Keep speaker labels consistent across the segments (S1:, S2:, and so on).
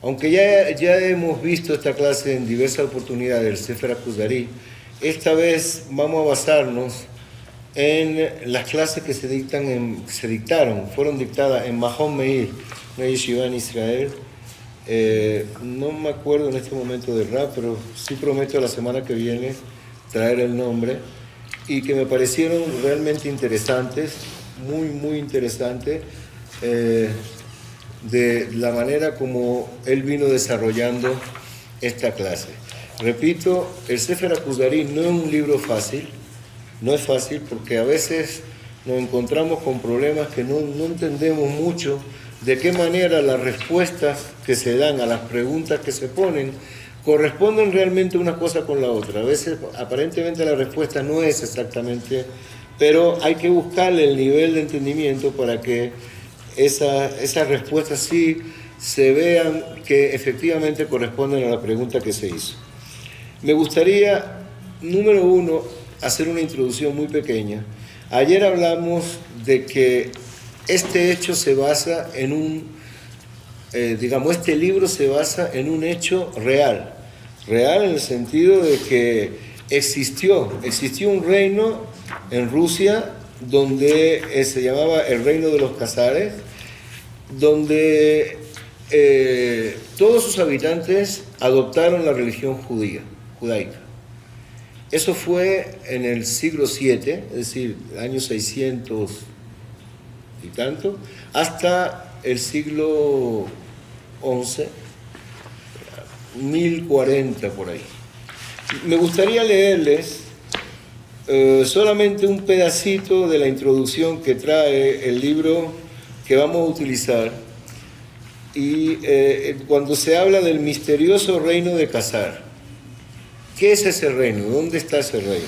S1: Aunque ya hemos visto esta clase en diversas oportunidades del Sefer HaKuzari, esta vez vamos a basarnos en las clases que se dictaron, fueron dictadas en Mahon Meir, una yeshiva en Israel. No me acuerdo en este momento del rap, pero sí prometo la semana que viene traer el nombre, y que me parecieron realmente interesantes, muy interesantes, de la manera como él vino desarrollando esta clase. Repito, el Sefer HaKuzari no es un libro fácil, no es fácil porque a veces nos encontramos con problemas que no entendemos mucho de qué manera las respuestas que se dan a las preguntas que se ponen corresponden realmente una cosa con la otra. A veces aparentemente la respuesta no es exactamente, pero hay que buscarle el nivel de entendimiento para que esas respuestas sí se vean que efectivamente corresponden a la pregunta que se hizo. Me gustaría, número uno, hacer una introducción muy pequeña. Ayer hablamos de que este hecho se basa en este libro se basa en un hecho real en el sentido de que existió un reino en Rusia donde se llamaba el reino de los Casares, donde todos sus habitantes adoptaron la religión judaica. Eso fue en el siglo VII, es decir, año 600 y tanto, hasta el siglo XI, 1040 por ahí. Me gustaría leerles solamente un pedacito de la introducción que trae el libro que vamos a utilizar, y cuando se habla del misterioso reino de Khazar. ¿Qué es ese reino? ¿Dónde está ese reino?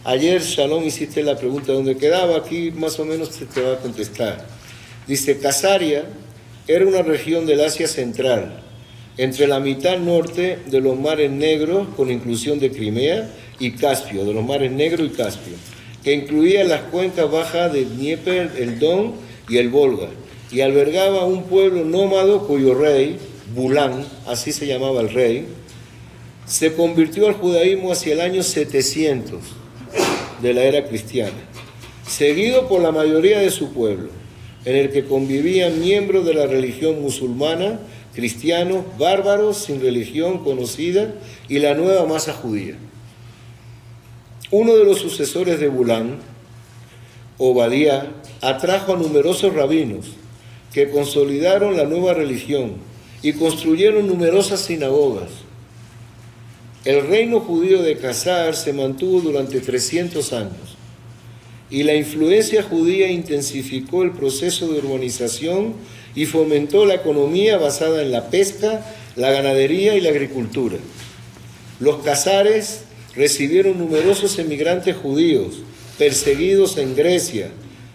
S1: Ayer, Shalom, hiciste la pregunta ¿dónde quedaba? Aquí más o menos se te va a contestar. Dice, Khazaria era una región del Asia Central, entre la mitad norte de los mares negros, con inclusión de Crimea, y Caspio, de los mares negros y Caspio, que incluía las cuencas bajas de Dnieper, el Don y el Volga, y albergaba un pueblo nómado cuyo rey, Bulán, así se llamaba el rey, se convirtió al judaísmo hacia el año 700 de la era cristiana, seguido por la mayoría de su pueblo, en el que convivían miembros de la religión musulmana, cristianos, bárbaros sin religión conocida y la nueva masa judía. Uno de los sucesores de Bulán, Obadiah, atrajo a numerosos rabinos que consolidaron la nueva religión y construyeron numerosas sinagogas. El reino judío de Khazar se mantuvo durante 300 años y la influencia judía intensificó el proceso de urbanización y fomentó la economía basada en la pesca, la ganadería y la agricultura. Los khazares recibieron numerosos emigrantes judíos perseguidos en Grecia,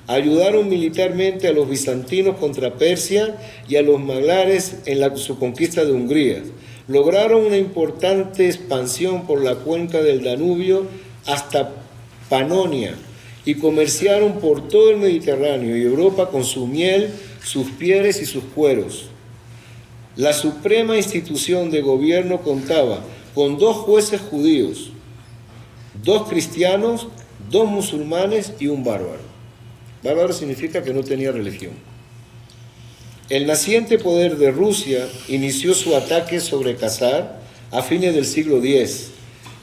S1: ayudaron militarmente a los bizantinos contra Persia y a los maglares en su conquista de Hungría. Lograron una importante expansión por la cuenca del Danubio hasta Panonia y comerciaron por todo el Mediterráneo y Europa con su miel, sus pieles y sus cueros. La suprema institución de gobierno contaba con 2 jueces judíos, 2 cristianos, 2 musulmanes y un bárbaro. Bárbaro significa que no tenía religión. El naciente poder de Rusia inició su ataque sobre Khazar a fines del siglo X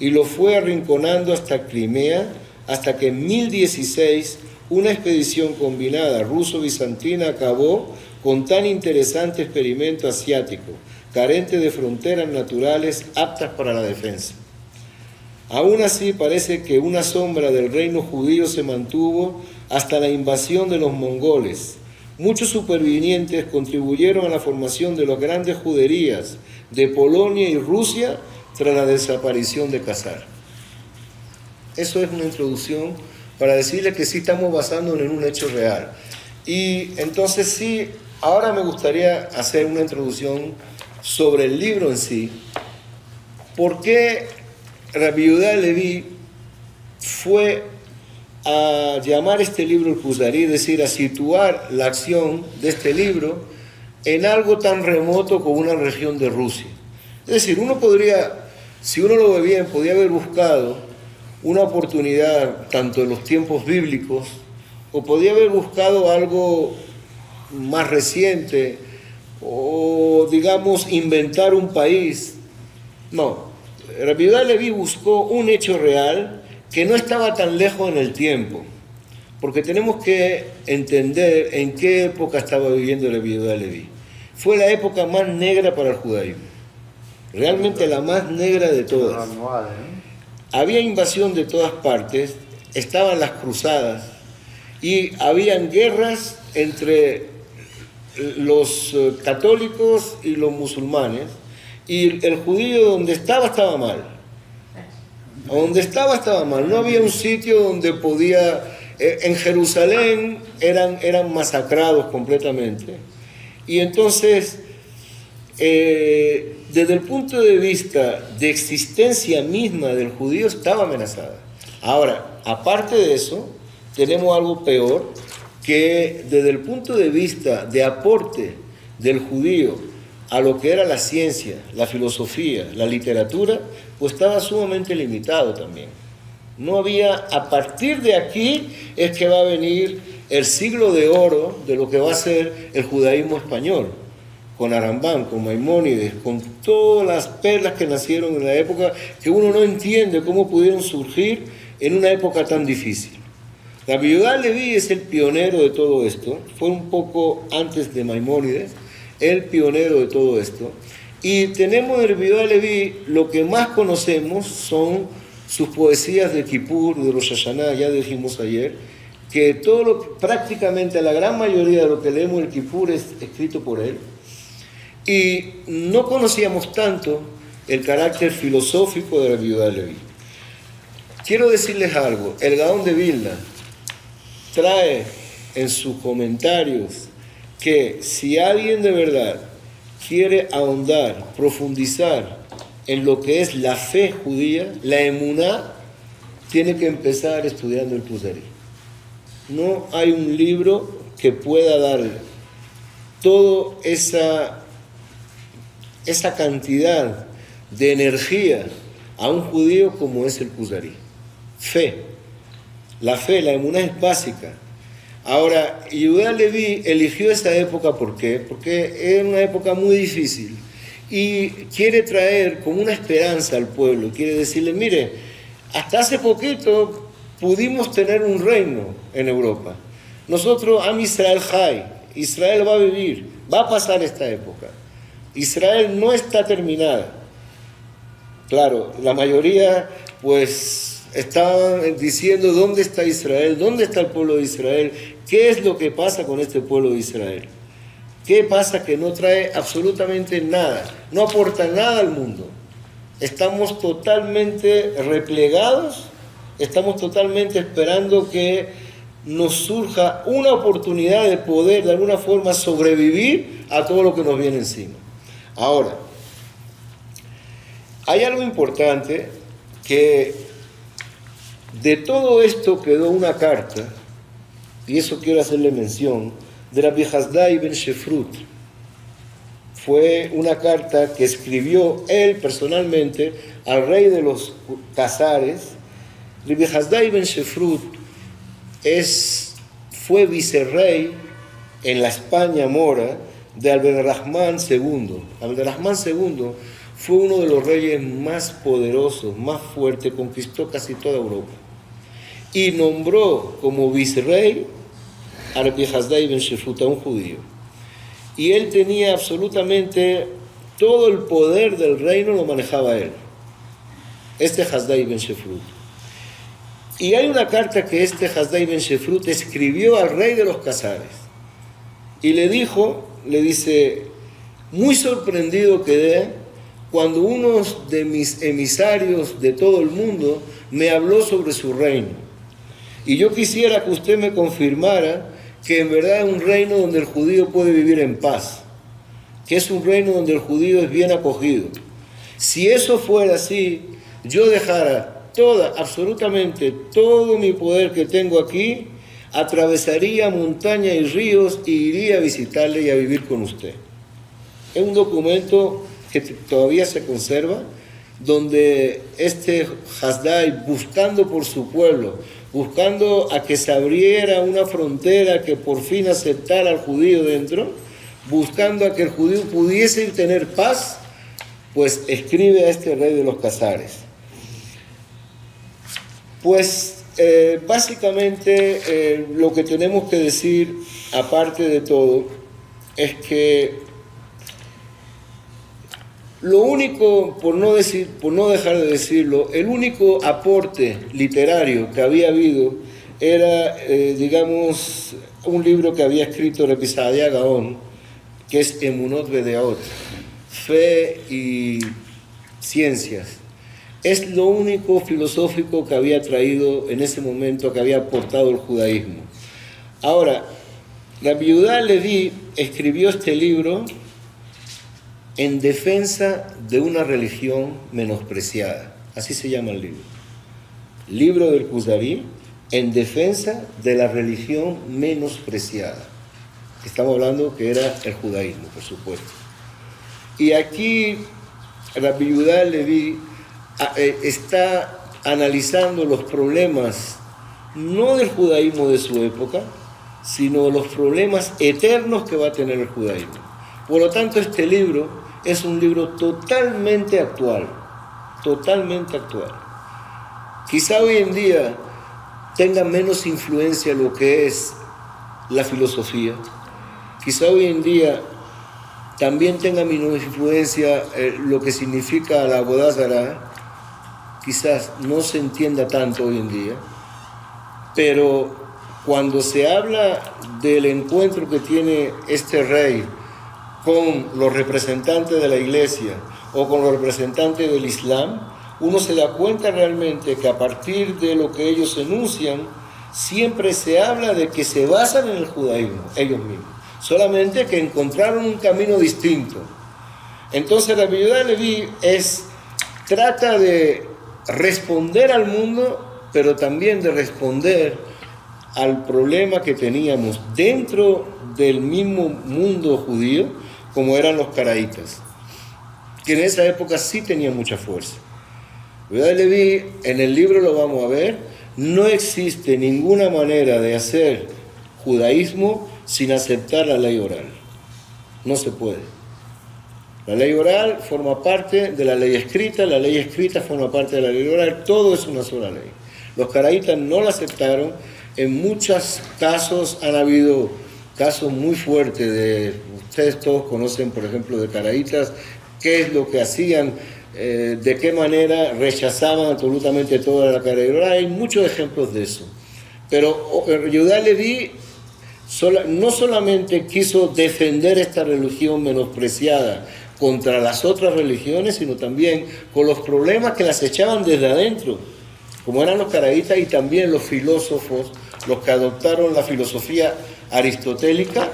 S1: y lo fue arrinconando hasta Crimea, hasta que en 1016 una expedición combinada ruso-bizantina acabó con tan interesante experimento asiático, carente de fronteras naturales aptas para la defensa. Aún así, parece que una sombra del reino judío se mantuvo hasta la invasión de los mongoles. Muchos supervivientes contribuyeron a la formación de las grandes juderías de Polonia y Rusia tras la desaparición de Khazar. Eso es una introducción para decirle que sí estamos basándonos en un hecho real. Y entonces sí, ahora me gustaría hacer una introducción sobre el libro en sí. ¿Por qué Rabbi Yehuda Leví fue a llamar este libro el Kuzari, es decir, a situar la acción de este libro en algo tan remoto como una región de Rusia. Es decir, uno podría, si uno lo ve bien, podría haber buscado una oportunidad tanto en los tiempos bíblicos, o podría haber buscado algo más reciente, o digamos, inventar un país. No, Rabbi Yehuda Leví buscó un hecho real que no estaba tan lejos en el tiempo, porque tenemos que entender en qué época estaba viviendo Rabbi Yehuda Leví. Fue la época más negra para el judaísmo, realmente la más negra de todas. Había invasión de todas partes, estaban las cruzadas y habían guerras entre los católicos y los musulmanes, y el judío donde estaba mal. Donde estaba mal. No había un sitio donde podía... En Jerusalén eran masacrados completamente. Y entonces, desde el punto de vista de existencia misma del judío, estaba amenazada. Ahora, aparte de eso, tenemos algo peor, que desde el punto de vista de aporte del judío a lo que era la ciencia, la filosofía, la literatura, pues estaba sumamente limitado también. No había, a partir de aquí es que va a venir el siglo de oro de lo que va a ser el judaísmo español, con Arambán, con Maimónides, con todas las perlas que nacieron en la época, que uno no entiende cómo pudieron surgir en una época tan difícil. Rabbi Yehuda Leví es el pionero de todo esto, fue un poco antes de Maimónides, el pionero de todo esto. Y tenemos de Rabbi Yehuda Leví, lo que más conocemos son sus poesías de Kippur, de Rosh Hashanah, ya dijimos ayer, que prácticamente la gran mayoría de lo que leemos el Kippur es escrito por él. Y no conocíamos tanto el carácter filosófico de Rabbi Yehuda Leví. Quiero decirles algo, el Gaón de Vilna trae en sus comentarios que si alguien de verdad quiere ahondar, profundizar en lo que es la fe judía, la emuná, tiene que empezar estudiando el Kuzari. No hay un libro que pueda darle toda esa cantidad de energía a un judío como es el Kuzari. Fe. La fe, la emuná es básica. Ahora, Yehuda Leví eligió esa época, ¿por qué? Porque era una época muy difícil y quiere traer como una esperanza al pueblo, quiere decirle, mire, hasta hace poquito pudimos tener un reino en Europa. Nosotros, Am Israel Jai, Israel va a vivir, va a pasar esta época. Israel no está terminada. Claro, la mayoría pues estaban diciendo dónde está Israel, dónde está el pueblo de Israel, qué es lo que pasa con este pueblo de Israel. ¿Qué pasa? Que no trae absolutamente nada, no aporta nada al mundo. Estamos totalmente replegados, estamos totalmente esperando que nos surja una oportunidad de poder de alguna forma sobrevivir a todo lo que nos viene encima. Ahora, hay algo importante, que de todo esto quedó una carta, y eso quiero hacerle mención, de Rabbi Hasdai ben Shefrut. Fue una carta que escribió él personalmente al rey de los Casares. Rabbi Hasdai ben Shefrut fue vicerrey en la España mora de Abderrahmán II. Abderrahmán II fue uno de los reyes más poderosos, más fuertes, conquistó casi toda Europa. Y nombró como vicerrey a Rabbi Hasdai ben Shefrut, a un judío. Y él tenía absolutamente todo el poder del reino, lo manejaba él. Este Hasdai ben Shefrut. Y hay una carta que este Hasdai ben Shefrut escribió al rey de los Casares. Y le dice, muy sorprendido quedé cuando uno de mis emisarios de todo el mundo me habló sobre su reino. Y yo quisiera que usted me confirmara que en verdad es un reino donde el judío puede vivir en paz, que es un reino donde el judío es bien acogido. Si eso fuera así, yo dejara absolutamente todo mi poder que tengo aquí, atravesaría montañas y ríos y iría a visitarle y a vivir con usted. Es un documento que todavía se conserva, donde este Hasdai, buscando por su pueblo, buscando a que se abriera una frontera que por fin aceptara al judío dentro, buscando a que el judío pudiese tener paz, pues escribe a este rey de los Casares. Pues básicamente lo que tenemos que decir, aparte de todo, es que lo único, por no dejar de decirlo, el único aporte literario que había habido era, digamos, un libro que había escrito Rabbi Saadia Gaon, que es Emunot Vedeot, Fe y Ciencias. Es lo único filosófico que había traído en ese momento, que había aportado el judaísmo. Ahora, Rabbi Yehuda Leví escribió este libro en defensa de una religión menospreciada. Así se llama el libro. Libro del Kuzari en defensa de la religión menospreciada. Estamos hablando que era el judaísmo, por supuesto. Y aquí Rabbi Yehuda Leví está analizando los problemas no del judaísmo de su época, sino los problemas eternos que va a tener el judaísmo. Por lo tanto, este libro es un libro totalmente actual, totalmente actual. Quizá hoy en día tenga menos influencia lo que es la filosofía, quizá hoy en día también tenga menos influencia lo que significa la Avodah Zará, quizás no se entienda tanto hoy en día, pero cuando se habla del encuentro que tiene este rey con los representantes de la iglesia o con los representantes del Islam, uno se da cuenta realmente que a partir de lo que ellos enuncian, siempre se habla de que se basan en el judaísmo, ellos mismos, solamente que encontraron un camino distinto. Entonces Rabbi Yehuda Leví trata de responder al mundo, pero también de responder al problema que teníamos dentro del mismo mundo judío, como eran los caraítas, que en esa época sí tenían mucha fuerza. Yehuda Leví, en el libro lo vamos a ver, no existe ninguna manera de hacer judaísmo sin aceptar la ley oral. No se puede. La ley oral forma parte de la ley escrita forma parte de la ley oral, todo es una sola ley. Los caraítas no la aceptaron, en muchos casos han habido casos muy fuertes ustedes todos conocen, por ejemplo, de caraítas, qué es lo que hacían, de qué manera rechazaban absolutamente toda la ley oral. Hay muchos ejemplos de eso. Pero Yehuda Leví no solamente quiso defender esta religión menospreciada contra las otras religiones, sino también con los problemas que las echaban desde adentro, como eran los caraítas y también los filósofos, los que adoptaron la filosofía aristotélica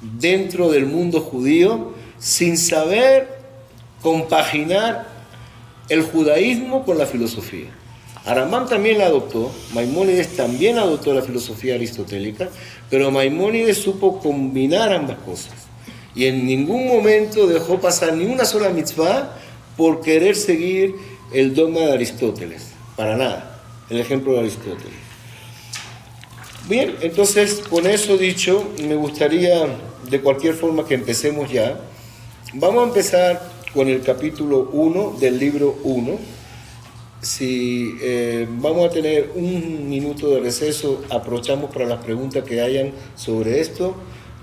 S1: dentro del mundo judío, sin saber compaginar el judaísmo con la filosofía. Aramán también la adoptó, Maimónides también adoptó la filosofía aristotélica, pero Maimónides supo combinar ambas cosas. Y en ningún momento dejó pasar ni una sola mitzvah por querer seguir el dogma de Aristóteles. Para nada, el ejemplo de Aristóteles. Bien, entonces con eso dicho, me gustaría de cualquier forma que empecemos ya. Vamos a empezar con el capítulo 1 del libro 1. Si vamos a tener un minuto de receso, aprovechamos para las preguntas que hayan sobre esto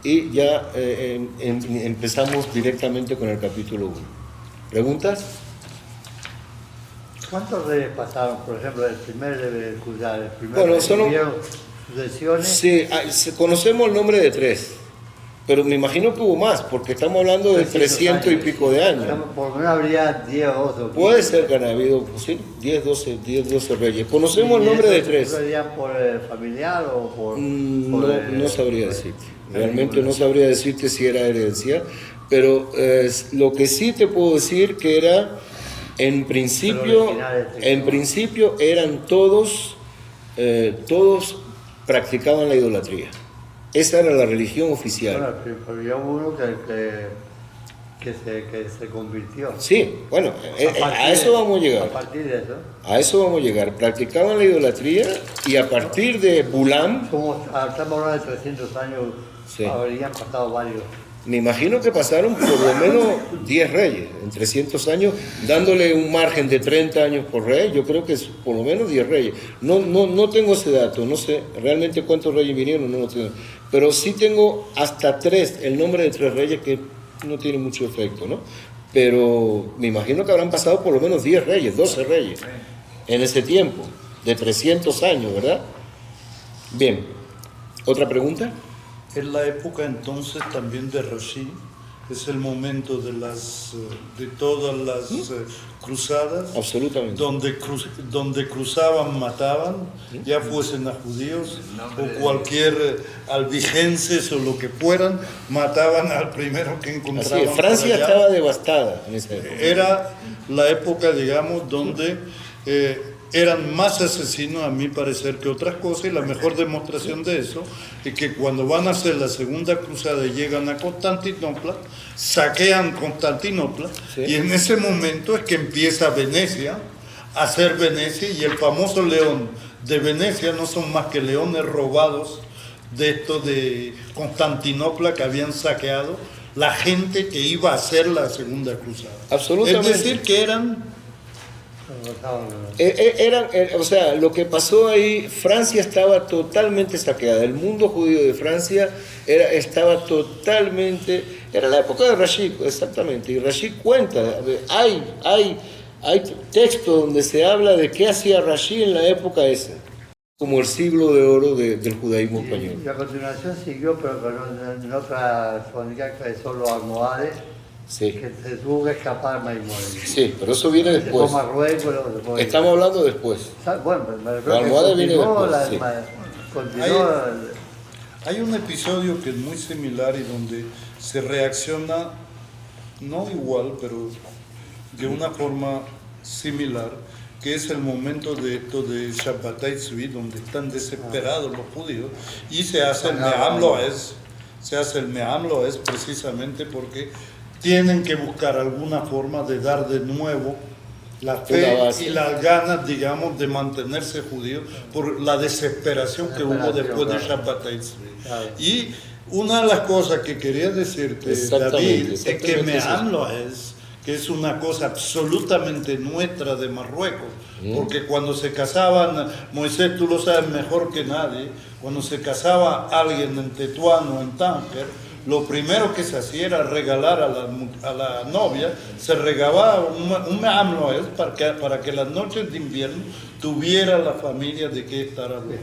S1: y ya empezamos directamente con el capítulo 1. ¿Preguntas?
S2: ¿Cuántos reyes pasaron, por ejemplo, el primer
S1: Bueno, son
S2: sucesiones?
S1: Sí, conocemos el nombre de 3, pero me imagino que hubo más, porque estamos hablando de 300 y pico de años.
S2: Por lo menos habría 10 o 12.
S1: Puede ser que han habido, sí, 10, 12 reyes. Conocemos el nombre de 3.
S2: ¿Serían por familiar o por...?
S1: No sabría decirte. Realmente no sabría decirte si era herencia, pero lo que sí te puedo decir que era, en principio eran todos practicaban la idolatría. Esa era la religión oficial.
S2: Bueno, había uno que se convirtió.
S1: Sí, bueno, a eso vamos a llegar.
S2: A partir de eso.
S1: A eso vamos a llegar. Practicaban la idolatría y a partir de Bulam,
S2: Estamos hablando de 300 años,
S1: Sí.
S2: habrían pasado varios.
S1: me imagino que pasaron por lo menos 10 reyes en 300 años, dándole un margen de 30 años por rey. Yo creo que es por lo menos 10 reyes. No tengo ese dato, no sé realmente cuántos reyes vinieron, no lo tengo. Pero sí tengo hasta 3, el nombre de 3 reyes que no tiene mucho efecto, ¿no? Pero me imagino que habrán pasado por lo menos 10 reyes, 12 reyes en ese tiempo, de 300 años, ¿verdad? Bien, ¿otra pregunta?
S3: En la época entonces también de Rashid, es el momento de todas las cruzadas,
S1: Absolutamente.
S3: donde cruzaban, mataban, ya fuesen a judíos o cualquier albigenses o lo que fueran, mataban al primero que
S1: Así
S3: encontraban.
S1: es, Francia
S3: por allá.
S1: estaba devastada en esa época.
S3: Era la época, digamos, donde eran más asesinos, a mi parecer, que otras cosas, y la mejor demostración de eso es que cuando van a hacer la segunda cruzada y llegan a Constantinopla, saquean Constantinopla,
S1: Sí.
S3: y en ese momento es que empieza Venecia a ser Venecia, y el famoso león de Venecia no son más que leones robados de esto de Constantinopla que habían saqueado la gente que iba a hacer la segunda cruzada.
S1: Absolutamente.
S3: Es decir, que eran
S1: O sea, lo que pasó ahí, Francia estaba totalmente saqueada. El mundo judío de Francia estaba totalmente... Era la época de Rashid, exactamente. Y Rashid cuenta, hay textos donde se habla de qué hacía Rashid en la época esa, como el siglo de oro del judaísmo español.
S2: Y a continuación siguió, pero en otra zona que son los almohades,
S1: Sí,
S2: que se tuvo que escapar Maimónides.
S1: sí, pero eso viene
S2: Dejó
S1: después.
S2: Marruecos, después-
S1: Estamos hablando después.
S2: Bueno, me refiero
S1: La
S2: que
S1: almohade viene
S2: continuó
S1: después, sí.
S2: continuó
S3: Hay un episodio que es muy similar y donde se reacciona, no igual, pero de una forma similar, que es el momento de esto de Shabbatai Tzvi, donde están desesperados los judíos, y se hace el Me'am Lo'ez, precisamente porque tienen que buscar alguna forma de dar de nuevo la fe
S1: Una base.
S3: y las ganas, digamos, de mantenerse judíos por la desesperación que hubo después de Shabbatai Tzvi.
S2: Claro.
S3: Y una de las cosas que quería decirte,
S1: Exactamente,
S3: David, es que
S1: exactamente
S3: Me'am Lo'ez, que es una cosa absolutamente nuestra de Marruecos, porque cuando se casaban, Moisés, tú lo sabes mejor que nadie, cuando se casaba alguien en Tetuán o en Tánger, lo primero que se hacía era regalar a la novia, se regalaba un Me'am Lo'ez para que las noches de invierno tuviera la familia de qué estar hablando.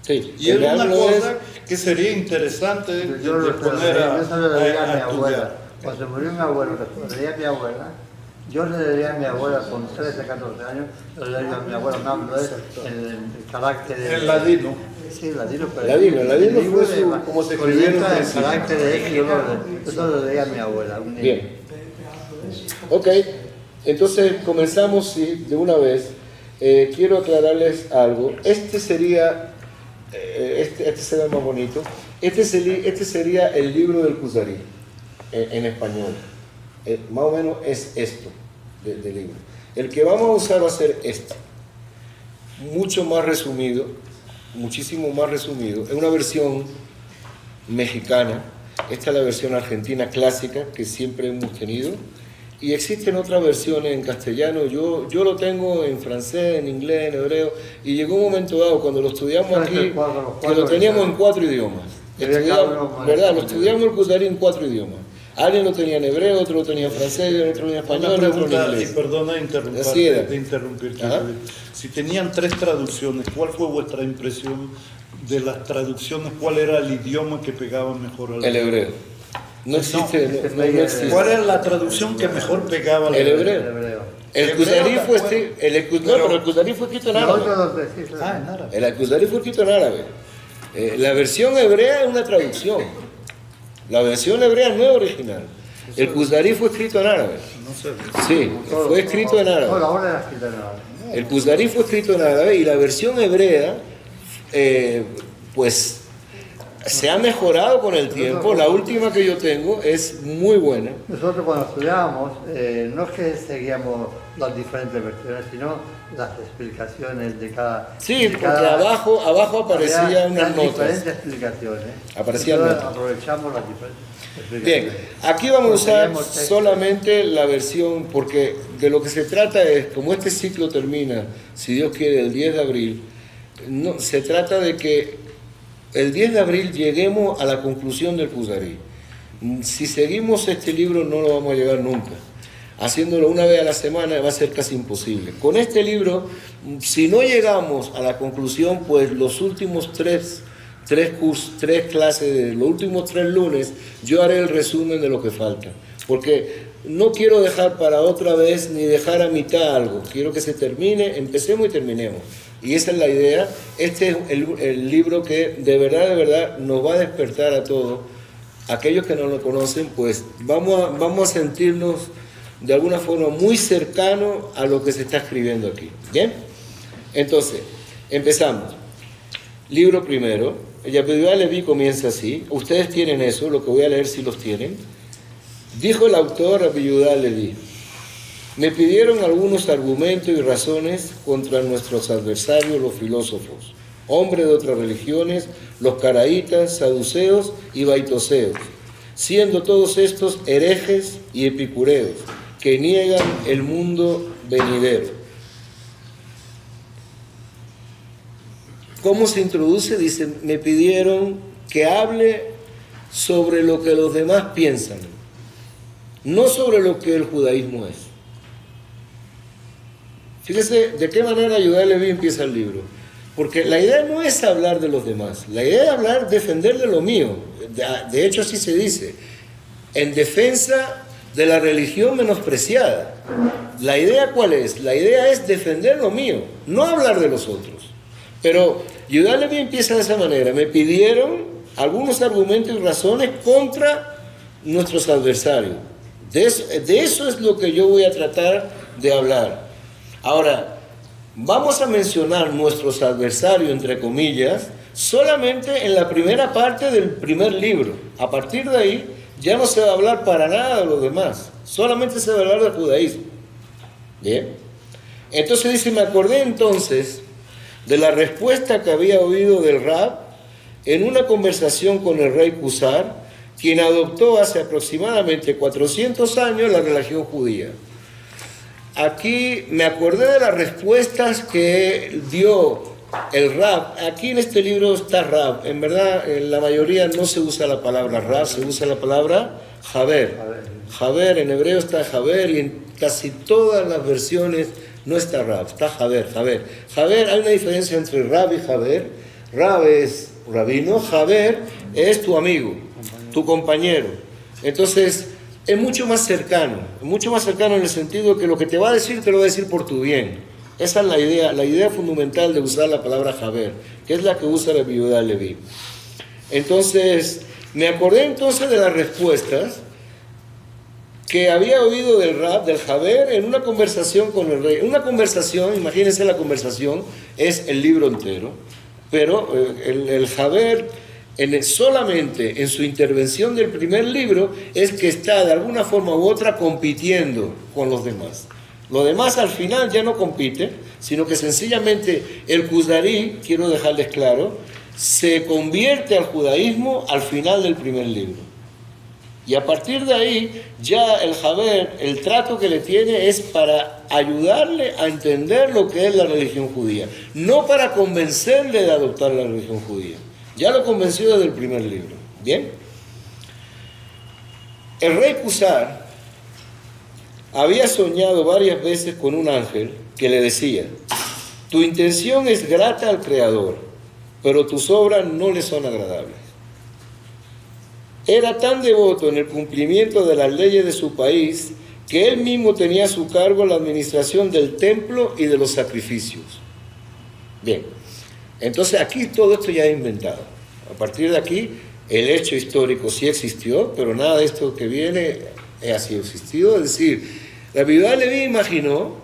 S1: Sí,
S3: Y es
S1: el
S3: una
S1: Me'am
S3: cosa
S1: Lo'ez-
S3: que sería interesante de
S2: Yo lo
S3: poner
S2: yo se lo debía a mi
S3: a
S2: abuela.
S3: estudiar.
S2: Cuando murió mi abuelo, le debía a mi abuela. Yo le debía a mi abuela con 13, 14 años, le debía a mi abuela el carácter de...
S3: El ladino.
S2: Sí, ladino, pero...
S1: Ladino
S2: el libro
S1: fue
S2: de-
S1: como se
S2: con
S1: escribieron
S2: letra
S1: en
S2: el carácter de X, yo lo debía a mi abuela. un niño.
S1: Bien. Ok, entonces comenzamos sí, de una vez. Quiero aclararles algo. Este sería, este será el más bonito. Este sería el libro del Kuzari en español. Más o menos es esto del libro. El que vamos a usar va a ser este. Mucho más resumido, muchísimo más resumido. Es una versión mexicana. Esta es la versión argentina clásica que siempre hemos tenido. Y existen otras versiones en castellano. Yo lo tengo en francés, en inglés, en hebreo. Y llegó un momento dado cuando lo estudiamos aquí que lo teníamos en 4 idiomas. ¿Verdad? Lo estudiamos el Kuzari en 4 idiomas. Alguien lo tenía en hebreo, otro lo tenía en francés, otro lo tenía en
S3: Una
S1: español, otro en
S3: pregunta, y
S1: inglés.
S3: perdona
S1: Así era.
S3: de interrumpirte.
S1: Ajá.
S3: David. Si tenían 3 traducciones, ¿cuál fue vuestra impresión de las traducciones? ¿Cuál era el idioma que pegaba mejor al
S1: El hebreo. No existe. No existe.
S3: ¿Cuál era la traducción que mejor pegaba al
S1: El hebreo.
S2: El hebreo.
S1: El Kuzari fue escrito, pero el Kuzari fue escrito en
S2: Los
S1: árabe.
S2: otros dos veces,
S3: Ah, en árabe.
S1: El Kuzari fue escrito en árabe. La versión hebrea es una traducción. La versión hebrea no es original. El Kuzari fue escrito en árabe.
S3: No sé.
S1: Sí, fue escrito en
S2: No,
S1: árabe.
S2: la obra era escrita en árabe.
S1: El Kuzari fue escrito en árabe y la versión hebrea, pues Se ha mejorado con el tiempo. La última que yo tengo es muy buena.
S2: Nosotros cuando estudiábamos, no es que seguíamos las diferentes versiones, sino las explicaciones de cada...
S1: Sí, porque abajo aparecían unas
S2: las
S1: notas.
S2: diferentes explicaciones.
S1: Aparecían
S2: Entonces,
S1: notas.
S2: aprovechamos las diferentes explicaciones.
S1: Bien, aquí vamos a usar
S2: Conseguimos textos.
S1: solamente la versión, porque de lo que se trata es, como este ciclo termina, si Dios quiere, el 10 de abril, no, se trata de que el 10 de abril lleguemos a la conclusión del Kuzari. Si seguimos este libro no lo vamos a llegar nunca. Haciéndolo una vez a la semana va a ser casi imposible. Con este libro, si no llegamos a la conclusión, pues los últimos tres clases, los últimos 3 lunes, yo haré el resumen de lo que falta. Porque no quiero dejar para otra vez ni dejar a mitad algo. Quiero que se termine, empecemos y terminemos. Y esa es la idea. Este es el libro que de verdad nos va a despertar a todos. Aquellos que no lo conocen, pues vamos a sentirnos de alguna forma muy cercanos a lo que se está escribiendo aquí. ¿Bien? Entonces, empezamos. Libro primero. Yehudah Leví comienza así. Ustedes tienen eso, lo que voy a leer si los tienen. Dijo el autor a Yehudah Leví: me pidieron algunos argumentos y razones contra nuestros adversarios, los filósofos, hombres de otras religiones, los caraítas, saduceos y baitoseos, siendo todos estos herejes y epicureos, que niegan el mundo venidero. ¿Cómo se introduce? Dice, me pidieron que hable sobre lo que los demás piensan, no sobre lo que el judaísmo es. Fíjese de qué manera Yehudah Leví empieza el libro. Porque la idea no es hablar de los demás, la idea es hablar, defender de lo mío. De hecho así se dice, en defensa de la religión menospreciada. ¿La idea cuál es? La idea es defender lo mío, no hablar de los otros. Pero Yehudah Leví empieza de esa manera. Me pidieron algunos argumentos y razones contra nuestros adversarios. De eso es lo que yo voy a tratar de hablar. Ahora, vamos a mencionar nuestros adversarios, entre comillas, solamente en la primera parte del primer libro. A partir de ahí, ya no se va a hablar para nada de los demás. Solamente se va a hablar del judaísmo. Bien. Entonces dice, me acordé entonces de la respuesta que había oído del Rab en una conversación con el rey Cusar, quien adoptó hace aproximadamente 400 años la religión judía. Aquí me acordé de las respuestas que dio el Rab. Aquí en este libro está Rab. En verdad, en la mayoría no se usa la palabra Rab, se usa la palabra Jaber. Jaber, en hebreo está Jaber y en casi todas las versiones no está Rab, está Jaber. Jaber, hay una diferencia entre Rab y Jaber. Rab es rabino, Jaber es tu amigo, tu compañero. Entonces, es mucho más cercano en el sentido de que lo que te va a decir, te lo va a decir por tu bien. Esa es la idea fundamental de usar la palabra Jaber, que es la que usa la Yehudah Leví. Entonces, me acordé entonces de las respuestas que había oído del Rab, del Jaber, en una conversación con el rey. Una conversación, imagínense la conversación, es el libro entero, pero el Jaber, solamente en su intervención del primer libro, es que está de alguna forma u otra compitiendo con los demás. Los demás al final ya no compiten, sino que sencillamente el Kuzari, quiero dejarles claro, se convierte al judaísmo al final del primer libro. Y a partir de ahí, ya el Jaber, el trato que le tiene es para ayudarle a entender lo que es la religión judía, no para convencerle de adoptar la religión judía. Ya lo convenció desde el primer libro. ¿Bien? El rey Cusar había soñado varias veces con un ángel que le decía: tu intención es grata al Creador, pero tus obras no le son agradables. Era tan devoto en el cumplimiento de las leyes de su país que él mismo tenía a su cargo la administración del templo y de los sacrificios. Bien, entonces aquí todo esto ya es inventado. A partir de aquí, el hecho histórico sí existió, pero nada de esto que viene ha sido existido. Es decir, la Yehudah Leví imaginó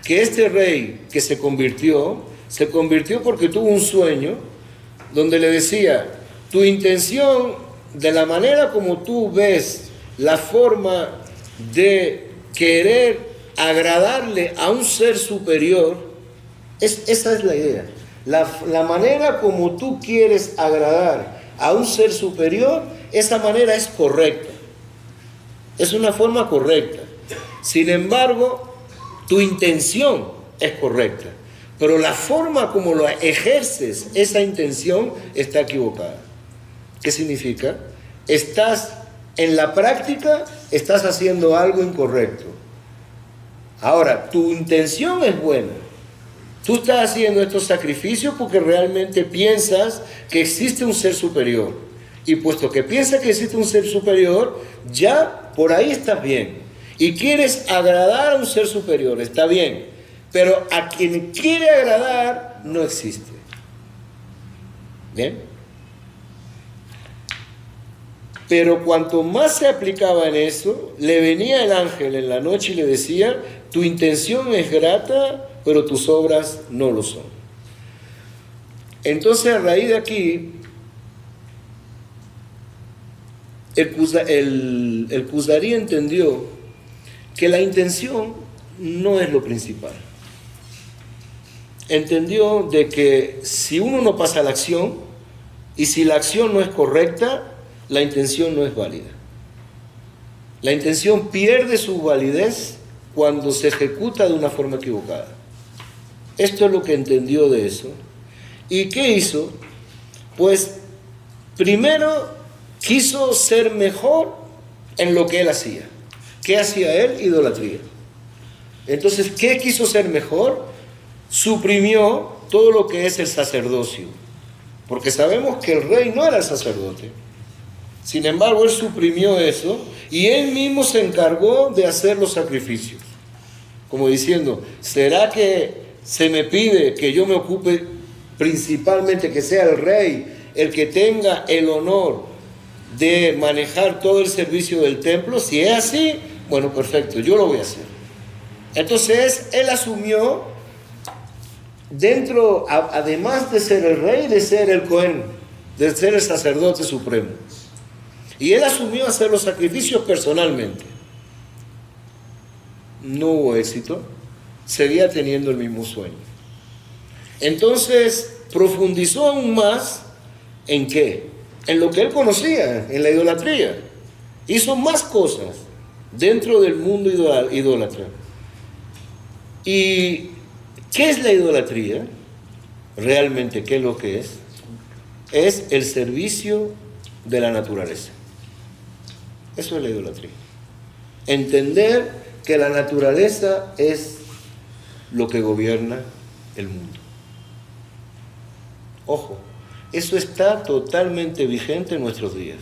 S1: que este rey que se convirtió porque tuvo un sueño donde le decía: Tu intención, de la manera como tú ves la forma de querer agradarle a un ser superior, esa es la idea. La manera como tú quieres agradar a un ser superior, esa manera es correcta. Es una forma correcta. Sin embargo, tu intención es correcta, pero la forma como lo ejerces, esa intención está equivocada. ¿Qué significa? En la práctica, estás haciendo algo incorrecto. Ahora, tu intención es buena. Tú estás haciendo estos sacrificios porque realmente piensas que existe un ser superior. Y puesto que piensas que existe un ser superior, ya por ahí estás bien. Y quieres agradar a un ser superior, está bien. Pero a quien quiere agradar, no existe. ¿Bien? Pero cuanto más se aplicaba en eso, le venía el ángel en la noche y le decía, tu intención es grata, pero tus obras no lo son. Entonces, a raíz de aquí, el Kuzari entendió que la intención no es lo principal. Entendió de que si uno no pasa a la acción, y si la acción no es correcta, la intención no es válida. La intención pierde su validez cuando se ejecuta de una forma equivocada. Esto es lo que entendió de eso. ¿Y qué hizo? Pues primero quiso ser mejor en lo que él hacía. ¿Qué hacía él? Idolatría. Entonces, ¿qué quiso ser mejor? Suprimió todo lo que es el sacerdocio. Porque sabemos que el rey no era el sacerdote. Sin embargo, él suprimió eso y él mismo se encargó de hacer los sacrificios. Como diciendo, ¿será que se me pide que yo me ocupe principalmente, que sea el rey el que tenga el honor de manejar todo el servicio del templo? Si es así, bueno, perfecto, yo lo voy a hacer. Entonces, él asumió además de ser el rey, de ser el Cohen, de ser el sacerdote supremo. Y él asumió hacer los sacrificios personalmente. No hubo éxito, seguía teniendo el mismo sueño. Entonces profundizó aún más en qué, en lo que él conocía, en la idolatría. Hizo más cosas dentro del mundo idólatra. ¿Y qué es la idolatría? Realmente, ¿qué es lo que es? Es el servicio de la naturaleza. Eso es la idolatría. Entender que la naturaleza es lo que gobierna el mundo. Ojo, eso está totalmente vigente en nuestros días.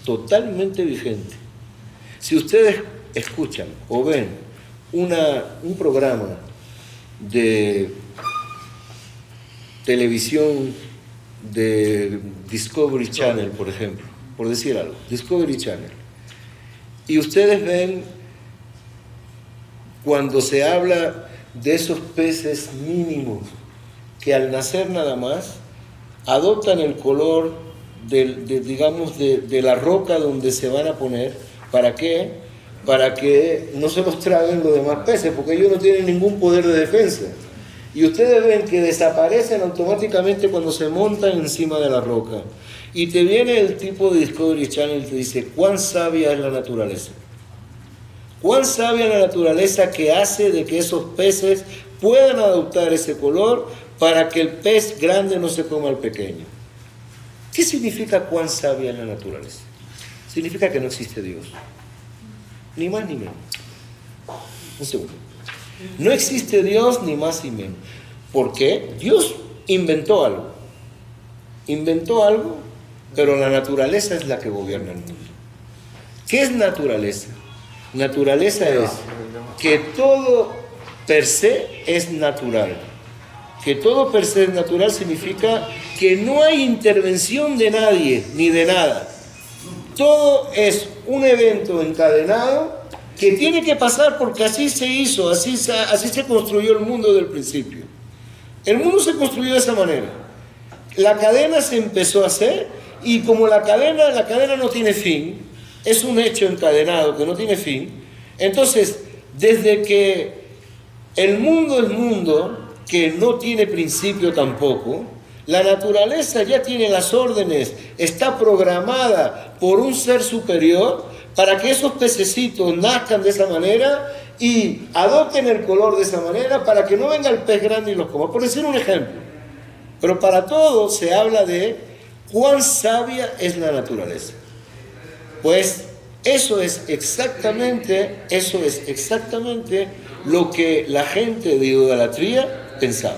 S1: Totalmente vigente. Si ustedes escuchan o ven un programa de televisión de Discovery Channel, por ejemplo, por decir algo, Discovery Channel, y ustedes ven cuando se habla de esos peces mínimos que al nacer nada más adoptan el color de la roca donde se van a poner. ¿Para qué? Para que no se los traguen los demás peces, porque ellos no tienen ningún poder de defensa. Y ustedes ven que desaparecen automáticamente cuando se montan encima de la roca. Y te viene el tipo de Discovery Channel y te dice, ¿cuán sabia es la naturaleza? ¿Cuán sabia es la naturaleza que hace de que esos peces puedan adoptar ese color para que el pez grande no se coma al pequeño? ¿Qué significa cuán sabia es la naturaleza? Significa que no existe Dios. Ni más ni menos. Un segundo. No existe Dios ni más ni menos. ¿Por qué? Dios inventó algo. Inventó algo, pero la naturaleza es la que gobierna el mundo. ¿Qué es naturaleza? Naturaleza es que todo per se es natural. Que todo per se es natural significa que no hay intervención de nadie ni de nada. Todo es un evento encadenado que tiene que pasar porque así se hizo, así se construyó el mundo del principio. El mundo se construyó de esa manera. la cadena se empezó a hacer y como la cadena no tiene fin, es un hecho encadenado que no tiene fin, entonces desde que el mundo es mundo, que no tiene principio tampoco, la naturaleza ya tiene las órdenes, está programada por un ser superior para que esos pececitos nazcan de esa manera y adopten el color de esa manera para que no venga el pez grande y los coma, por decir un ejemplo. Pero para todo se habla de cuán sabia es la naturaleza. Pues eso es exactamente lo que la gente de idolatría pensaba.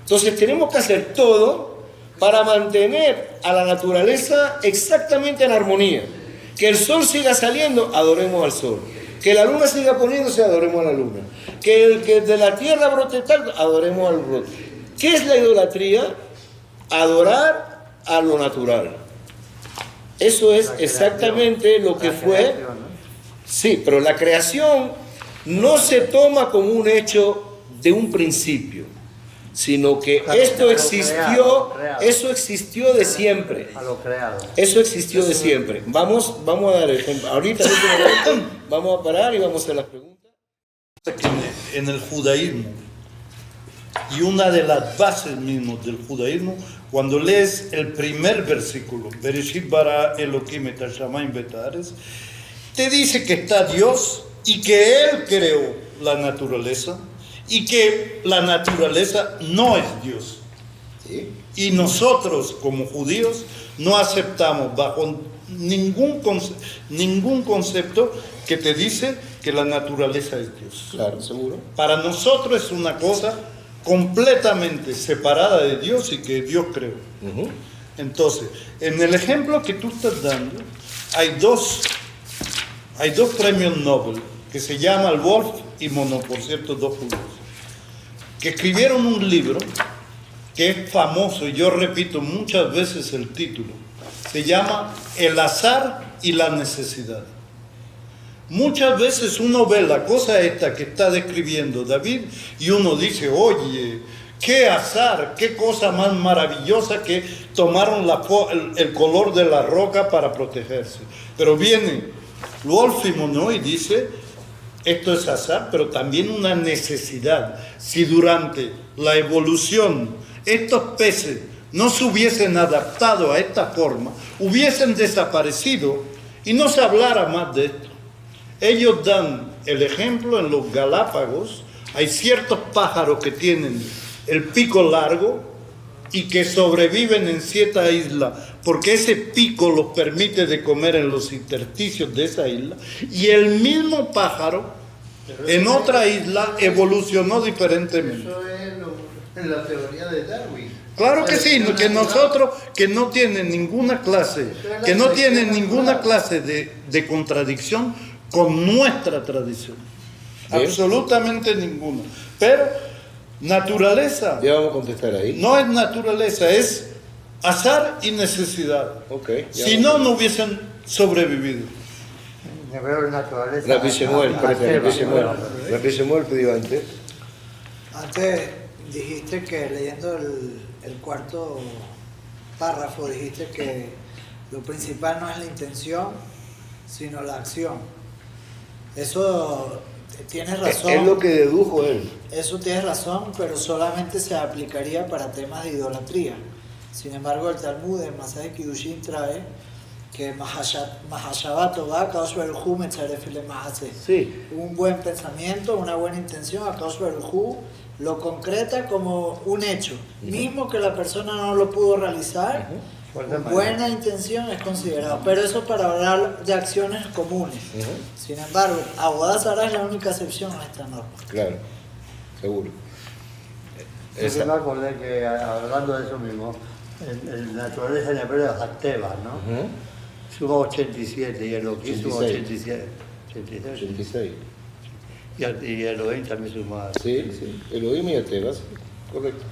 S1: Entonces tenemos que hacer todo para mantener a la naturaleza exactamente en armonía. Que el sol siga saliendo, adoremos al sol. Que la luna siga poniéndose, adoremos a la luna. Que de la tierra brote tal, adoremos al brote. ¿Qué es la idolatría? Adorar a lo natural. Eso es exactamente lo que fue. Sí, pero la creación no se toma como un hecho de un principio, sino que esto existió, eso existió de siempre.
S2: A lo creado.
S1: Eso existió de siempre. Vamos a dar ejemplo. Ahorita en este momento vamos a parar y vamos a hacer las preguntas.
S3: En el judaísmo, y una de las bases mismos del judaísmo, cuando lees el primer versículo, Bereshit bara Elohim et hashamayim v'et haaretz, te dice que está Dios y que Él creó la naturaleza y que la naturaleza no es Dios.
S1: ¿Sí?
S3: Y nosotros como judíos no aceptamos bajo ningún concepto que te dice que la naturaleza es Dios.
S1: Claro, seguro.
S3: Para nosotros es una cosa completamente separada de Dios y que Dios creó. Entonces, en el ejemplo que tú estás dando, hay dos premios Nobel que se llaman Wolf y Monod, por cierto, dos judíos, que escribieron un libro que es famoso, y yo repito muchas veces el título, se llama El azar y la necesidad. Muchas veces uno ve la cosa esta que está describiendo David y uno dice, oye, qué azar, qué cosa más maravillosa que tomaron el color de la roca para protegerse. Pero viene Wolf y Monod y dice, esto es azar, pero también una necesidad. Si durante la evolución estos peces no se hubiesen adaptado a esta forma, hubiesen desaparecido y no se hablara más de esto. Ellos dan el ejemplo en los Galápagos, hay ciertos pájaros que tienen el pico largo y que sobreviven en cierta isla porque ese pico los permite de comer en los intersticios de esa isla, y el mismo pájaro en otra isla evolucionó diferentemente.
S4: Eso es la teoría de Darwin.
S3: Claro que sí, que nosotros que no tienen ninguna clase, de contradicción con nuestra tradición.
S1: Bien.
S3: Absolutamente ninguna. Pero naturaleza
S1: Ya vamos a contestar ahí.
S3: no es naturaleza, es azar y necesidad.
S1: Okay, ya
S3: Si
S1: vamos.
S3: no hubiesen sobrevivido.
S2: Me veo en naturaleza.
S1: Rabbi Shemuel,
S2: Teba.
S1: Rabbi Shemuel pidió antes.
S4: Antes dijiste que leyendo el cuarto párrafo, dijiste que lo principal no es la intención, sino la acción. Eso tienes razón.
S1: Es lo que dedujo él.
S4: Eso tienes razón, pero solamente se aplicaría para temas de idolatría. Sin embargo, el Talmud en Masaj Kiddushin trae que
S1: Sí.
S4: un buen pensamiento, una buena intención, a Kadosh Baruj Hu lo concreta como un hecho. Mismo que la persona no lo pudo realizar, con buena intención es considerado. Pero eso para hablar de acciones comunes. Sin embargo, Avodah Zarah es la única excepción a esta norma.
S1: Claro, seguro.
S2: Yo me acordé que hablando de eso mismo, en naturaleza en hebreo es Hateva, ¿no? Suma 87 y Elohim suma 87.
S1: 86.
S2: Y Elohim también suma.
S1: Sí, sí. Elohim y Tebas. Correcto.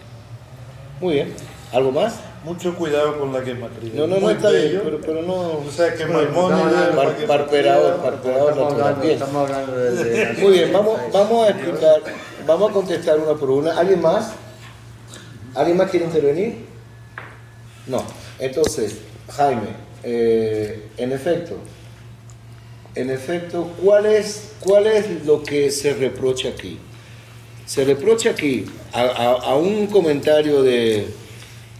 S1: Muy bien. ¿Algo más?
S3: Mucho cuidado con la gematría.
S1: No,
S3: Muy
S1: está bien,
S3: bello.
S1: pero no.
S3: O sea que
S2: Bueno,
S3: Maimónides...
S1: Parperador natural. Bien.
S2: Estamos hablando de
S1: Muy bien, vamos a explicar, vamos a contestar una por una. ¿Alguien más? ¿Alguien más quiere intervenir? No. Entonces, Jaime, en efecto, ¿cuál es lo que se reprocha aquí? Se reprocha aquí a un comentario de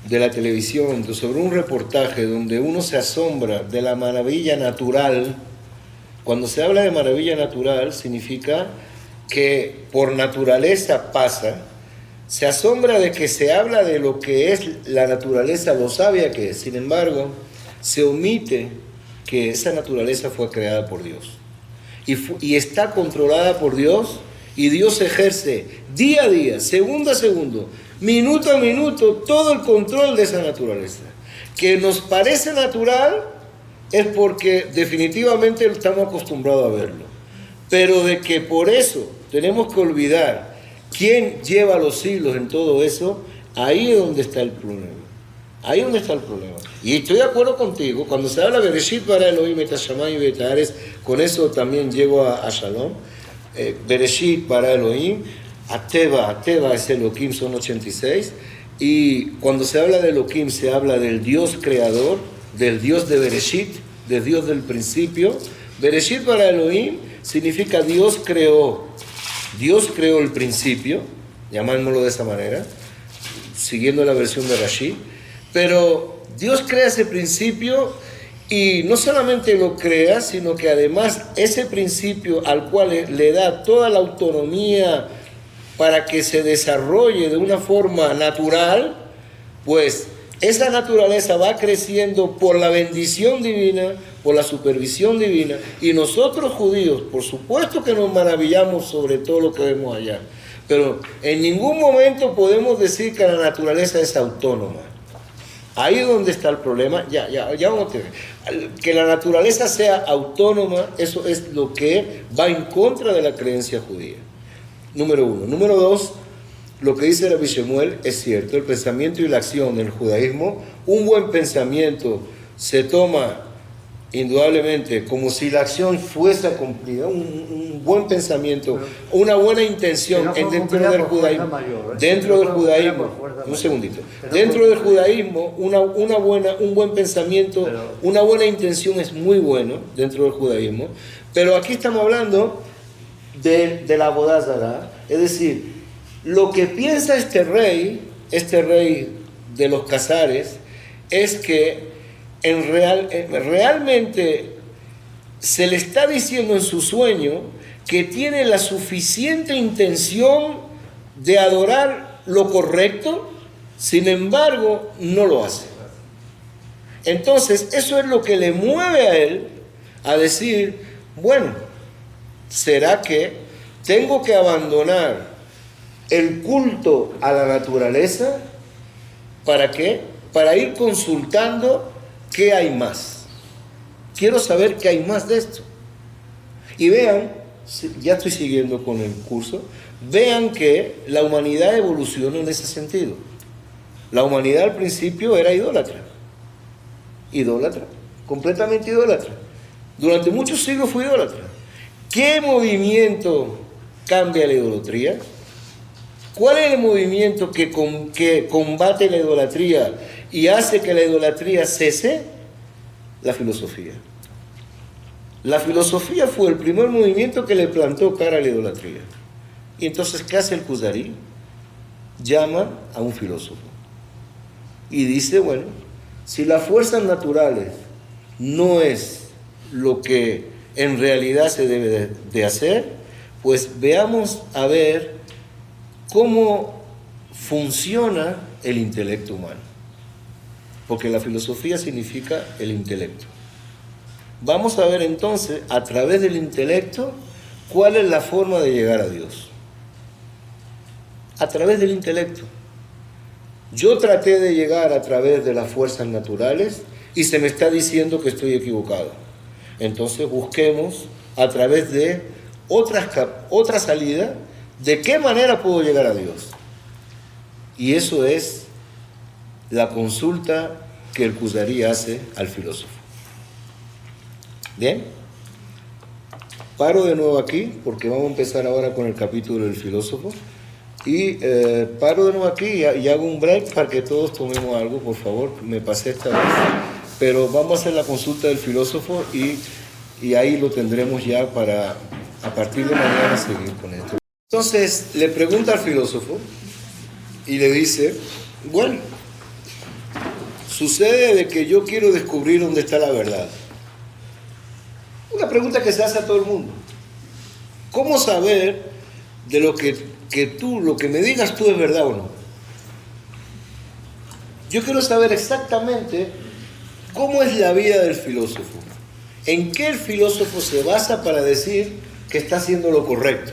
S1: la televisión sobre un reportaje donde uno se asombra de la maravilla natural. Cuando se habla de maravilla natural, significa que por naturaleza pasa. Se asombra de que se habla de lo que es la naturaleza, lo sabia que es. Sin embargo, se omite que esa naturaleza fue creada por Dios. Y está controlada por Dios, y Dios ejerce día a día, segundo a segundo, minuto a minuto, todo el control de esa naturaleza. Que nos parece natural es porque definitivamente estamos acostumbrados a verlo. Pero de que por eso tenemos que olvidar quién lleva los hilos en todo eso, ahí es donde está el problema. Ahí es donde está el problema. Y estoy de acuerdo contigo, cuando se habla de Bereshit bara Elohim et hashamayim ve'et haaretz, con eso también llego a Shalom. Bereshit bara Elohim, Ateva es Elohim, son 86. Y cuando se habla de Elohim, se habla del Dios creador, del Dios de Bereshit, del Dios del principio. Bereshit bara Elohim significa Dios creó el principio, llamámoslo de esa manera, siguiendo la versión de Rashi, pero Dios crea ese principio y no solamente lo crea, sino que además ese principio al cual le da toda la autonomía para que se desarrolle de una forma natural, pues esa naturaleza va creciendo por la bendición divina, por la supervisión divina, y nosotros judíos, por supuesto que nos maravillamos sobre todo lo que vemos allá, pero en ningún momento podemos decir que la naturaleza es autónoma. Ahí es donde está el problema. Ya vamos a tener. Que la naturaleza sea autónoma, eso es lo que va en contra de la creencia judía. Número uno. Número dos, lo que dice Rabbi Shemuel es cierto. El pensamiento y la acción del judaísmo, un buen pensamiento se toma indudablemente como si la acción fuese cumplida, un buen pensamiento, una buena intención dentro del judaísmo. Dentro del judaísmo, un segundito. Dentro del judaísmo, un buen pensamiento, una buena intención es muy bueno dentro del judaísmo, pero aquí estamos hablando de la Avodah Zará, es decir, lo que piensa este rey de los Casares, es que realmente se le está diciendo en su sueño que tiene la suficiente intención de adorar lo correcto, sin embargo no lo hace. Entonces eso es lo que le mueve a él a decir, bueno, ¿será que tengo que abandonar el culto a la naturaleza? ¿Para qué? Para ir consultando qué hay más. Quiero saber qué hay más de esto. Y vean, ya estoy siguiendo con el curso, vean que la humanidad evoluciona en ese sentido. La humanidad al principio era idólatra, completamente idólatra. Durante muchos siglos fue idólatra. ¿Qué movimiento cambia la idolatría? ¿Cuál es el movimiento que combate la idolatría y hace que la idolatría cese? La filosofía. La filosofía fue el primer movimiento que le plantó cara a la idolatría. Y entonces, ¿qué hace el Kuzari? Llama a un filósofo y dice, bueno, si las fuerzas naturales no es lo que en realidad se debe de hacer, pues veamos a ver cómo funciona el intelecto humano. Porque la filosofía significa el intelecto. Vamos a ver entonces, a través del intelecto, cuál es la forma de llegar a Dios. A través del intelecto. Yo traté de llegar a través de las fuerzas naturales y se me está diciendo que estoy equivocado. Entonces busquemos a través de otra salida, de qué manera puedo llegar a Dios. Y eso es la consulta que el Kuzari hace al filósofo. Bien, paro de nuevo aquí porque vamos a empezar ahora con el capítulo del filósofo. Y paro de nuevo aquí y hago un break para que todos tomemos algo, por favor. Me pasé esta vez. Pero vamos a hacer la consulta del filósofo y ahí lo tendremos ya para a partir de mañana seguir con esto. Entonces le pregunta al filósofo y le dice, bueno, sucede de que yo quiero descubrir dónde está la verdad. Una pregunta que se hace a todo el mundo. ¿Cómo saber de lo que me digas tú es verdad o no? Yo quiero saber exactamente cómo es la vida del filósofo. ¿En qué el filósofo se basa para decir que está haciendo lo correcto?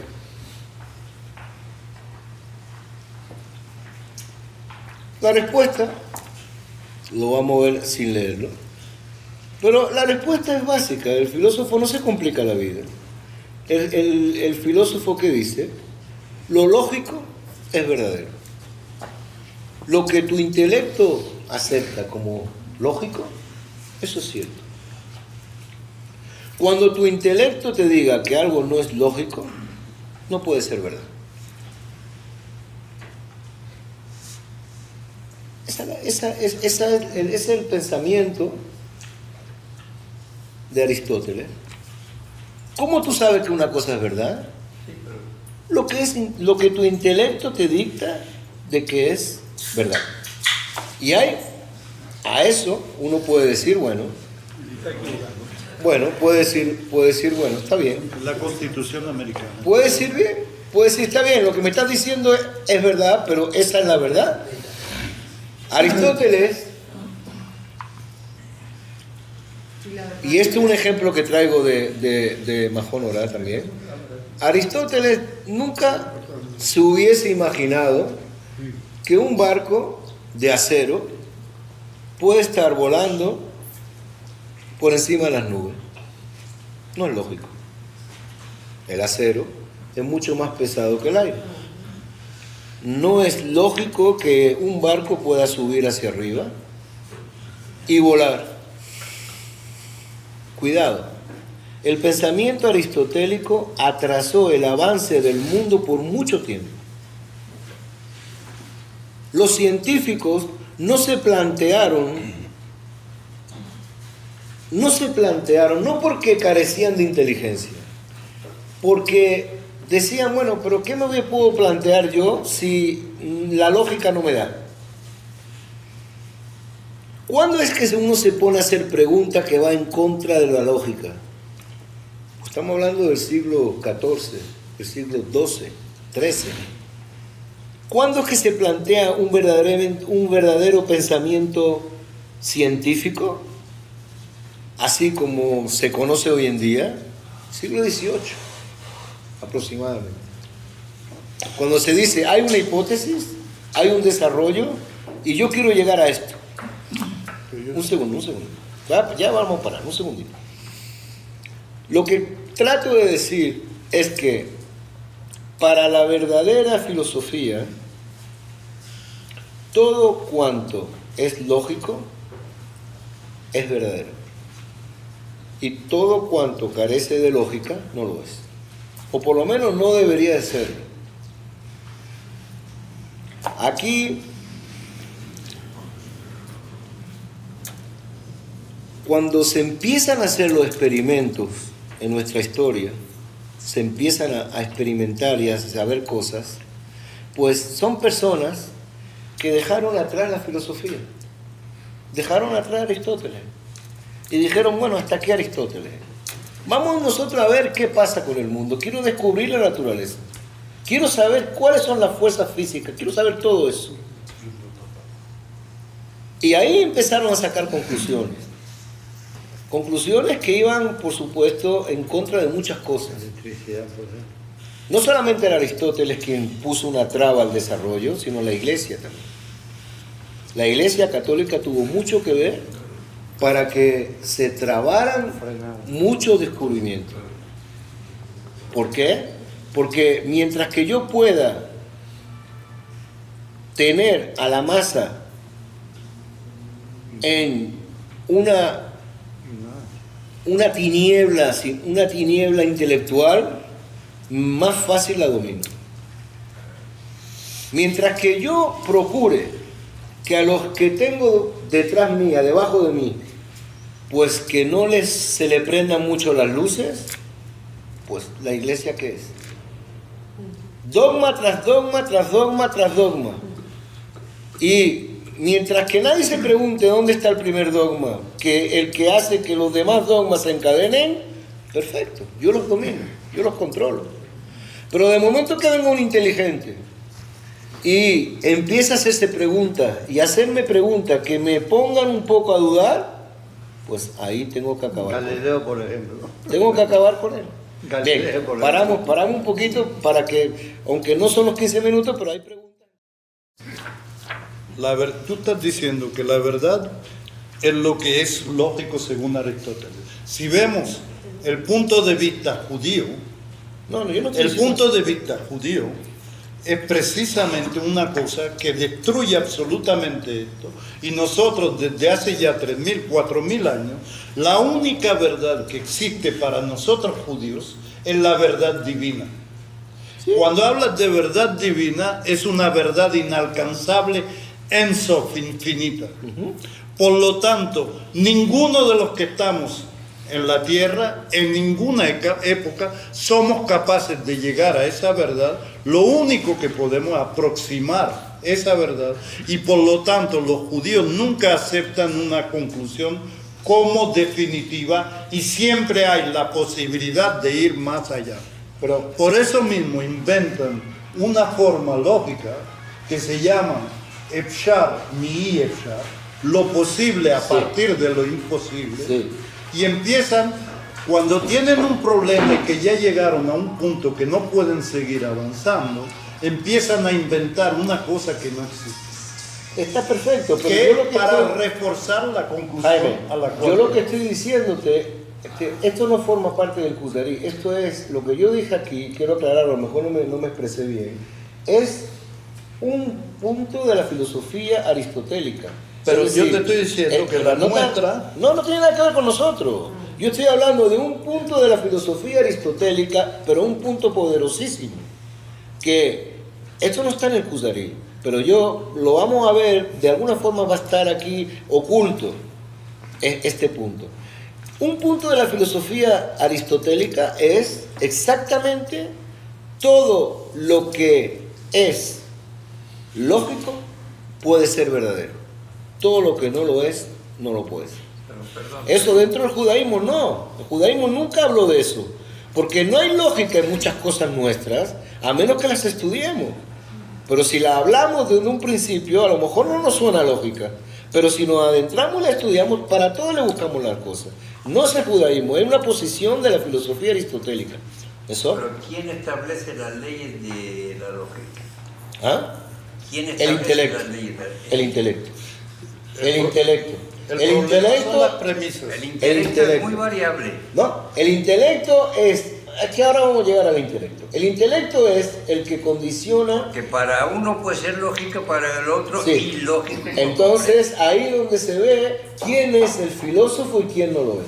S1: La respuesta, lo vamos a ver sin leerlo, pero la respuesta es básica. El filósofo no se complica la vida. El filósofo que dice, lo lógico es verdadero. Lo que tu intelecto acepta como lógico, eso es cierto. Cuando tu intelecto te diga que algo no es lógico, no puede ser verdad. Ese es el pensamiento de Aristóteles. ¿Cómo tú sabes que una cosa es verdad? Lo que tu intelecto te dicta de que es verdad. Y a eso uno puede decir, bueno, puede decir, bueno, está bien.
S3: La Constitución americana.
S1: Puede decir bien, puede decir, está bien, lo que me estás diciendo es verdad, pero esa es la verdad. Aristóteles, y este es un ejemplo que traigo de Majón Oral también. Aristóteles nunca se hubiese imaginado que un barco de acero puede estar volando por encima de las nubes. No es lógico. El acero es mucho más pesado que el aire. No es lógico que un barco pueda subir hacia arriba y volar. Cuidado. El pensamiento aristotélico atrasó el avance del mundo por mucho tiempo. Los científicos no se plantearon, no porque carecían de inteligencia, porque decían, bueno, pero ¿qué me puedo plantear yo si la lógica no me da? ¿Cuándo es que uno se pone a hacer preguntas que va en contra de la lógica? Estamos hablando del siglo XIV, del siglo XII, XIII. ¿Cuándo es que se plantea un verdadero pensamiento científico, así como se conoce hoy en día? Siglo XVIII, aproximadamente. Cuando se dice, hay una hipótesis, hay un desarrollo, y yo quiero llegar a esto. Un segundo. Ya vamos a parar, un segundito. Lo que trato de decir es que para la verdadera filosofía, todo cuanto es lógico es verdadero. Y todo cuanto carece de lógica no lo es. O por lo menos no debería de serlo. Aquí, cuando se empiezan a hacer los experimentos en nuestra historia, se empiezan a experimentar y a saber cosas, pues son personas que dejaron atrás la filosofía, dejaron atrás a Aristóteles y dijeron, bueno, hasta aquí Aristóteles. Vamos nosotros a ver qué pasa con el mundo. Quiero descubrir la naturaleza. Quiero saber cuáles son las fuerzas físicas. Quiero saber todo eso. Y ahí empezaron a sacar conclusiones. Conclusiones que iban, por supuesto, en contra de muchas cosas. No solamente era Aristóteles quien puso una traba al desarrollo, sino la Iglesia también. La Iglesia católica tuvo mucho que ver para que se trabaran muchos descubrimientos. ¿Por qué? Porque mientras que yo pueda tener a la masa en una tiniebla intelectual, más fácil la domino. Mientras que yo procure que a los que tengo detrás mía, debajo de mí, pues que no se le prendan mucho las luces, pues la iglesia ¿qué es? Dogma tras dogma, tras dogma, tras dogma. Y mientras que nadie se pregunte dónde está el primer dogma, que el que hace que los demás dogmas se encadenen, perfecto, yo los domino, yo los controlo. Pero de momento que venga un inteligente y empieza a hacerse preguntas y hacerme preguntas que me pongan un poco a dudar, pues ahí tengo que acabar.
S2: Galileo, por ejemplo.
S1: Tengo que acabar con él.
S2: Galileo,
S1: Bien,
S2: por ejemplo.
S1: paramos un poquito para que, aunque no son los 15 minutos, pero hay preguntas.
S3: Tú estás diciendo que la verdad es lo que es lógico según Aristóteles. Si vemos el punto de vista judío,
S1: No, yo no estoy
S3: el
S1: diciendo-
S3: punto de vista judío es precisamente una cosa que destruye absolutamente esto. Y nosotros desde hace ya 3.000, 4.000 años, la única verdad que existe para nosotros judíos es la verdad divina.
S1: Sí.
S3: Cuando hablas de verdad divina, es una verdad inalcanzable, ensof, infinita. Por lo tanto, ninguno de los que estamos en la tierra, en ninguna época, somos capaces de llegar a esa verdad. Lo único que podemos aproximar esa verdad, y por lo tanto los judíos nunca aceptan una conclusión como definitiva y siempre hay la posibilidad de ir más allá.
S1: Pero
S3: Por eso mismo inventan una forma lógica que se llama Efshar mi Efshar, lo posible a
S1: Sí.
S3: partir de lo imposible,
S1: Sí.
S3: y empiezan, cuando tienen un problema y que ya llegaron a un punto que no pueden seguir avanzando, empiezan a inventar una cosa que no existe,
S1: está perfecto, pero
S3: que
S1: yo lo
S3: es
S1: que
S3: para
S1: estoy-
S3: reforzar la conclusión
S1: Jaime,
S3: a la cual...
S1: yo lo que estoy diciéndote es que esto no forma parte del Kuzarí, esto es lo que yo dije aquí, quiero aclararlo, a lo mejor no me expresé bien, es un punto de la filosofía aristotélica.
S3: Pero
S1: Es
S3: yo
S1: decir,
S3: te estoy diciendo que la
S1: no
S3: nuestra...
S1: No tiene nada que ver con nosotros. Yo estoy hablando de un punto de la filosofía aristotélica, pero un punto poderosísimo, que esto no está en el Kuzarí, pero yo lo vamos a ver, de alguna forma va a estar aquí oculto este punto. Un punto de la filosofía aristotélica es exactamente todo lo que es lógico puede ser verdadero. Todo lo que no lo es, no lo puede ser. Eso dentro del judaísmo no. El judaísmo nunca habló de eso. Porque no hay lógica en muchas cosas nuestras, a menos que las estudiemos. Pero si la hablamos desde un principio, a lo mejor no nos suena lógica. Pero si nos adentramos y la estudiamos, para todo le buscamos las cosas. No es el judaísmo, es una posición de la filosofía aristotélica. ¿Eso?
S5: Pero ¿quién establece las leyes de la lógica?
S1: ¿Ah?
S5: ¿Quién
S1: El
S5: establece
S1: intelecto.
S5: las leyes?
S1: El intelecto. El intelecto.
S3: El
S1: El
S3: problema son las
S1: intelecto.
S3: premisas.
S5: El intelecto es
S1: intelecto.
S5: muy variable.
S1: No, el intelecto es que ahora vamos a llegar al intelecto. El intelecto es el que condiciona.
S5: Que para uno puede ser lógica, para el otro
S1: Sí.
S5: ilógico.
S1: Entonces, ahí donde se ve quién es el filósofo y quién no lo es.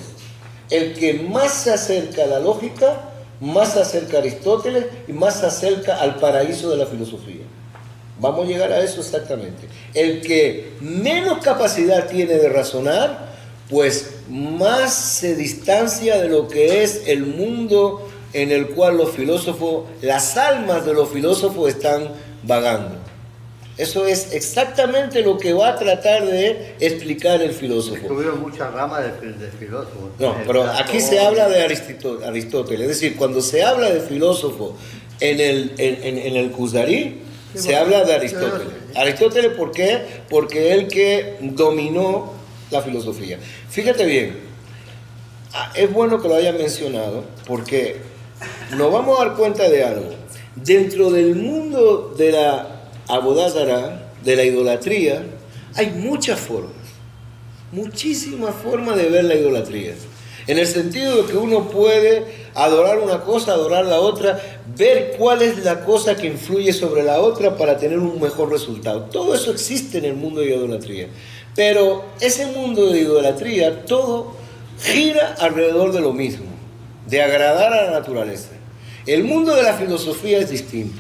S1: El que más se acerca a la lógica, más se acerca a Aristóteles y más se acerca al paraíso de la filosofía. Vamos a llegar a eso exactamente. El que menos capacidad tiene de razonar, pues más se distancia de lo que es el mundo en el cual los filósofos, las almas de los filósofos están vagando. Eso es exactamente lo que va a tratar de explicar el filósofo.
S2: Tuvieron muchas ramas de filósofos.
S1: No, pero aquí se habla de Aristóteles. Es decir, cuando se habla de filósofo en el Kuzarí,
S2: Sí,
S1: se
S2: bueno,
S1: habla de
S2: sí,
S1: Aristóteles.
S2: sí.
S1: ¿Aristóteles por qué? Porque él que dominó la filosofía. Fíjate bien, es bueno que lo haya mencionado, porque nos vamos a dar cuenta de algo. Dentro del mundo de la Abodá Zará, de la idolatría, hay muchas formas, muchísimas formas de ver la idolatría. En el sentido de que uno puede adorar una cosa, adorar la otra, ver cuál es la cosa que influye sobre la otra para tener un mejor resultado. Todo eso existe en el mundo de idolatría. Pero ese mundo de idolatría, todo gira alrededor de lo mismo, de agradar a la naturaleza. El mundo de la filosofía es distinto.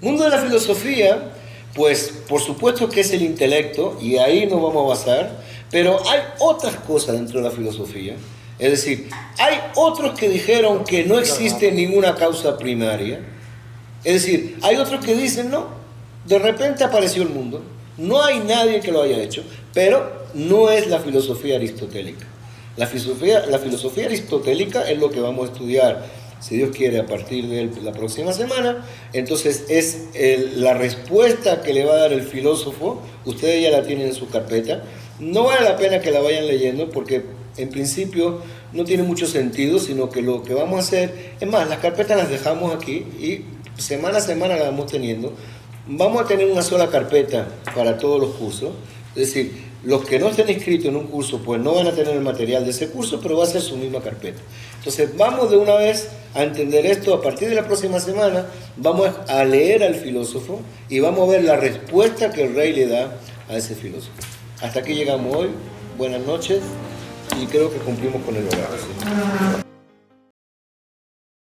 S1: El mundo de la filosofía Pues por supuesto que es el intelecto y ahí nos vamos a basar, pero hay otras cosas dentro de la filosofía. Es decir, hay otros que dijeron que no existe ninguna causa primaria. Es decir, hay otros que dicen, no, de repente apareció el mundo, no hay nadie que lo haya hecho, pero no es la filosofía aristotélica. La filosofía aristotélica es lo que vamos a estudiar, si Dios quiere, a partir de la próxima semana. Entonces es la respuesta que le va a dar el filósofo, ustedes ya la tienen en su carpeta. No vale la pena que la vayan leyendo porque en principio no tiene mucho sentido, sino que lo que vamos a hacer, es más, las carpetas las dejamos aquí y semana a semana las vamos teniendo. Vamos a tener una sola carpeta para todos los cursos, es decir, los que no estén inscritos en un curso pues no van a tener el material de ese curso, pero va a ser su misma carpeta. Entonces vamos de una vez a entender esto. A partir de la próxima semana vamos a leer al filósofo y vamos a ver la respuesta que el rey le da a ese filósofo. Hasta aquí llegamos hoy. Buenas noches y creo que cumplimos con el horario.